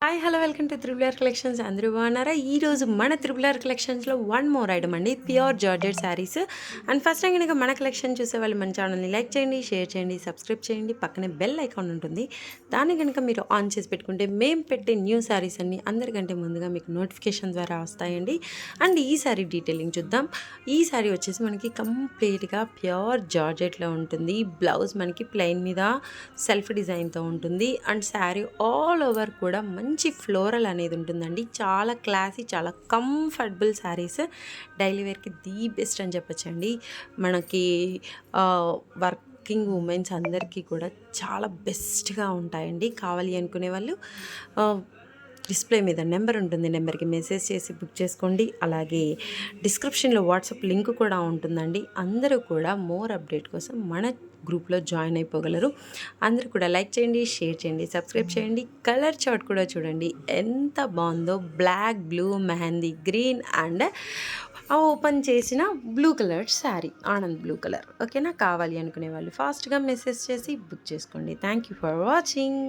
Hi hello welcome to triple R collections. అందరూ బాగున్నారా? ఈరోజు మన త్రిబుల్ ఆర్ కలెక్షన్స్లో వన్ మోర్ ఐటమ్ అండి, pure georgette saris. And first time కనుక మన కలెక్షన్ చూసే వాళ్ళు మన ఛానల్ని లైక్ చేయండి, షేర్ చేయండి, సబ్స్క్రైబ్ చేయండి. పక్కనే బెల్ ఐకాన్ ఉంటుంది, దాన్ని కనుక మీరు ఆన్ చేసి పెట్టుకుంటే మేము పెట్టే న్యూ శారీస్ అన్ని అందరికంటే ముందుగా మీకు నోటిఫికేషన్ ద్వారా వస్తాయండి. అండ్ ఈ శారీ డీటెయిలింగ్ చూద్దాం. ఈ శారీ వచ్చేసి మనకి కంప్లీట్గా ప్యూర్ జార్జెట్లో ఉంటుంది. బ్లౌజ్ మనకి ప్లెయిన్ మీద సెల్ఫ్ డిజైన్తో ఉంటుంది. అండ్ శారీ ఆల్ ఓవర్ కూడా మంచి ఫ్లోరల్ అనేది ఉంటుందండి. చాలా క్లాసీ, చాలా కంఫర్టబుల్ శారీస్. డైలీ వేర్కి ది బెస్ట్ అని చెప్పచ్చండి. మనకి వర్కింగ్ ఉమెన్స్ అందరికీ కూడా చాలా బెస్ట్గా ఉంటాయండి. కావాలి అనుకునే వాళ్ళు డిస్ప్లే మీద నెంబర్ ఉంటుంది, నెంబర్కి మెసేజ్ చేసి బుక్ చేసుకోండి. అలాగే డిస్క్రిప్షన్లో వాట్సాప్ లింక్ కూడా ఉంటుందండి. అందరూ కూడా మోర్ అప్డేట్ కోసం మన గ్రూప్లో జాయిన్ అయిపోగలరు. అందరూ కూడా లైక్ చేయండి, షేర్ చేయండి, సబ్స్క్రైబ్ చేయండి. కలర్ చార్ట్ కూడా చూడండి ఎంత బాగుందో. Black, blue, mehndi green and open చేసిన blue colour sari, Anand blue colour. ఓకేనా? కావాలి అనుకునే వాళ్ళు ఫాస్ట్గా మెసేజ్ చేసి బుక్ చేసుకోండి. Thank you for watching.